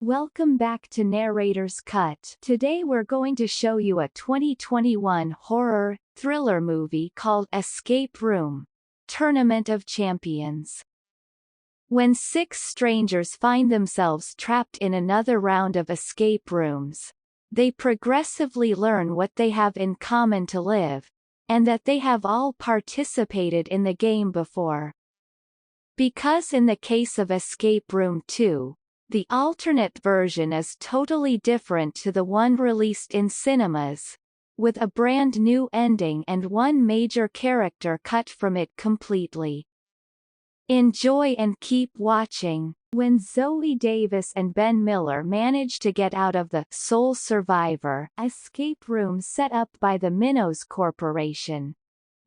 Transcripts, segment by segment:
Welcome back to Narrator's Cut. Today we're going to show you a 2021 horror, thriller movie called Escape Room: Tournament of Champions. When six strangers find themselves trapped in another round of escape rooms, they progressively learn what they have in common to live, and that they have all participated in the game before. Because in the case of Escape Room 2, the alternate version is totally different to the one released in cinemas, with a brand new ending and one major character cut from it completely. Enjoy and keep watching. When Zoe Davis and Ben Miller manage to get out of the sole survivor escape room set up by the Minnows Corporation,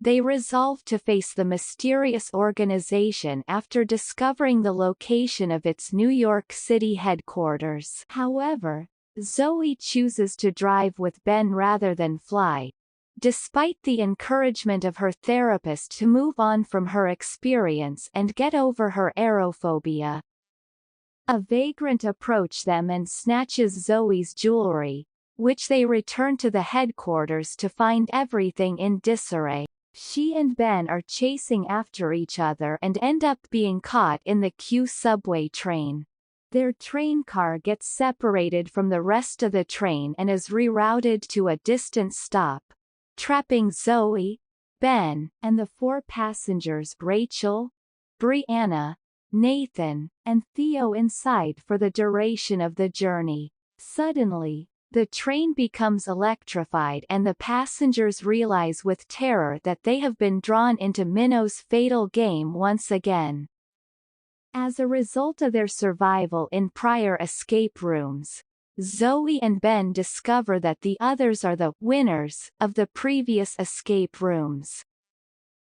they resolve to face the mysterious organization after discovering the location of its New York City headquarters. However, Zoe chooses to drive with Ben rather than fly, despite the encouragement of her therapist to move on from her experience and get over her aerophobia. A vagrant approaches them and snatches Zoe's jewelry, which they return to the headquarters to find everything in disarray. She and Ben are chasing after each other and end up being caught in the Q subway train. Their train car gets separated from the rest of the train and is rerouted to a distant stop, trapping Zoe, Ben, and the four passengers Rachel, Brianna, Nathan, and Theo inside for the duration of the journey. Suddenly, the train becomes electrified and the passengers realize with terror that they have been drawn into Minnows' fatal game once again. As a result of their survival in prior escape rooms, Zoe and Ben discover that the others are the winners of the previous escape rooms.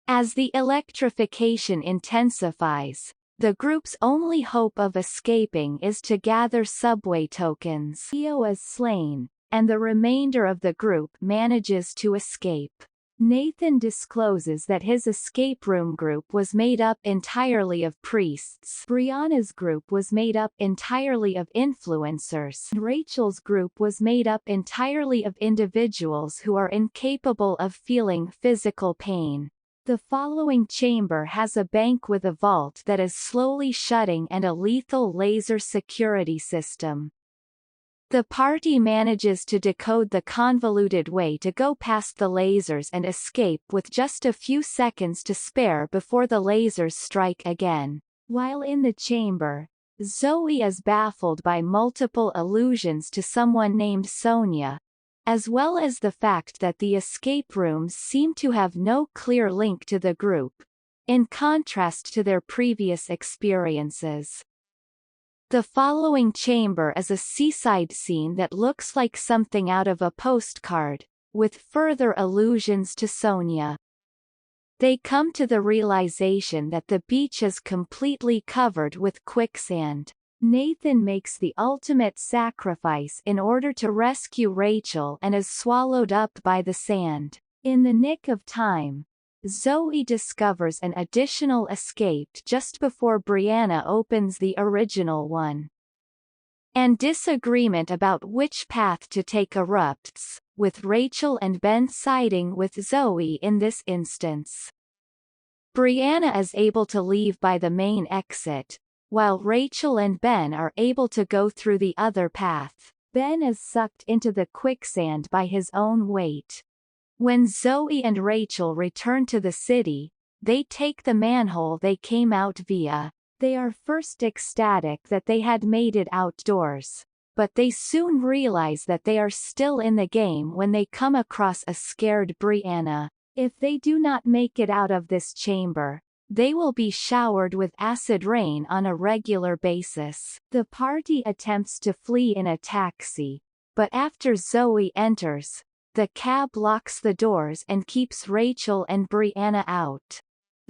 As the electrification intensifies, the group's only hope of escaping is to gather subway tokens. Theo is slain, and the remainder of the group manages to escape. Nathan discloses that his escape room group was made up entirely of priests. Brianna's group was made up entirely of influencers. Rachel's group was made up entirely of individuals who are incapable of feeling physical pain. The following chamber has a bank with a vault that is slowly shutting and a lethal laser security system. The party manages to decode the convoluted way to go past the lasers and escape with just a few seconds to spare before the lasers strike again. While in the chamber, Zoe is baffled by multiple allusions to someone named Sonia, as well as the fact that the escape rooms seem to have no clear link to the group, in contrast to their previous experiences. The following chamber is a seaside scene that looks like something out of a postcard, with further allusions to Sonia. They come to the realization that the beach is completely covered with quicksand. Nathan makes the ultimate sacrifice in order to rescue Rachel and is swallowed up by the sand. In the nick of time, Zoe discovers an additional escape just before Brianna opens the original one. And disagreement about which path to take erupts, with Rachel and Ben siding with Zoe in this instance. Brianna is able to leave by the main exit, while Rachel and Ben are able to go through the other path. Ben is sucked into the quicksand by his own weight. When Zoe and Rachel return to the city, they take the manhole they came out via. They are first ecstatic that they had made it outdoors, but they soon realize that they are still in the game when they come across a scared Brianna. If they do not make it out of this chamber, they will be showered with acid rain on a regular basis. The party attempts to flee in a taxi, but after Zoe enters, the cab locks the doors and keeps Rachel and Brianna out.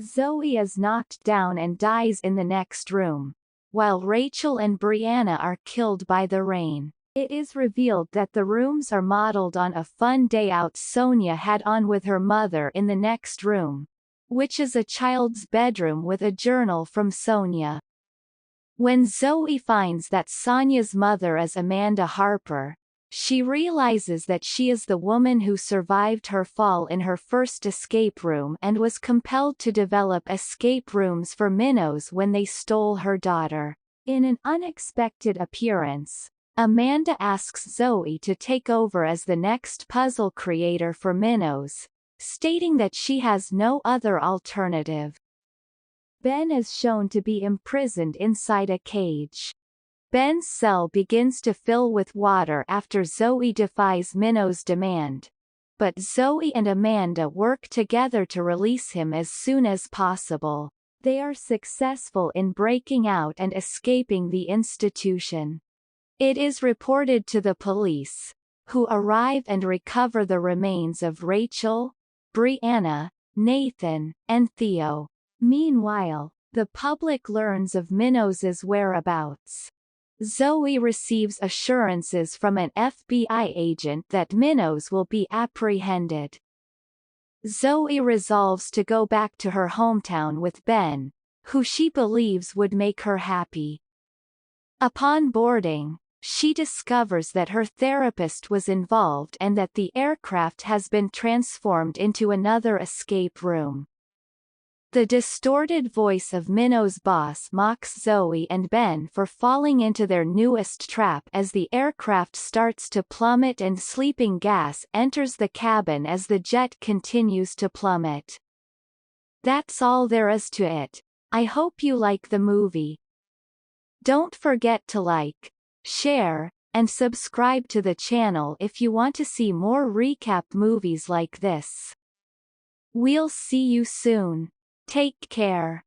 Zoe is knocked down and dies in the next room, while Rachel and Brianna are killed by the rain. It is revealed that the rooms are modeled on a fun day out Sonia had on with her mother in the next room, which is a child's bedroom with a journal from Sonia. When Zoe finds that Sonya's mother is Amanda Harper, she realizes that she is the woman who survived her fall in her first escape room and was compelled to develop escape rooms for minnows when they stole her daughter. In an unexpected appearance, Amanda asks Zoe to take over as the next puzzle creator for minnows, stating that she has no other alternative. Ben is shown to be imprisoned inside a cage. Ben's cell begins to fill with water after Zoe defies Minnow's demand, but Zoe and Amanda work together to release him as soon as possible. They are successful in breaking out and escaping the institution. It is reported to the police, who arrive and recover the remains of Rachel, Brianna, Nathan, and Theo. Meanwhile, the public learns of Minnow's whereabouts. Zoe receives assurances from an FBI agent that Minnows will be apprehended. Zoe resolves to go back to her hometown with Ben, who she believes would make her happy. Upon boarding, she discovers that her therapist was involved and that the aircraft has been transformed into another escape room. The distorted voice of Minnow's boss mocks Zoe and Ben for falling into their newest trap as the aircraft starts to plummet and sleeping gas enters the cabin as the jet continues to plummet. That's all there is to it. I hope you like the movie. Don't forget to like, share, and subscribe to the channel if you want to see more recap movies like this. We'll see you soon. Take care.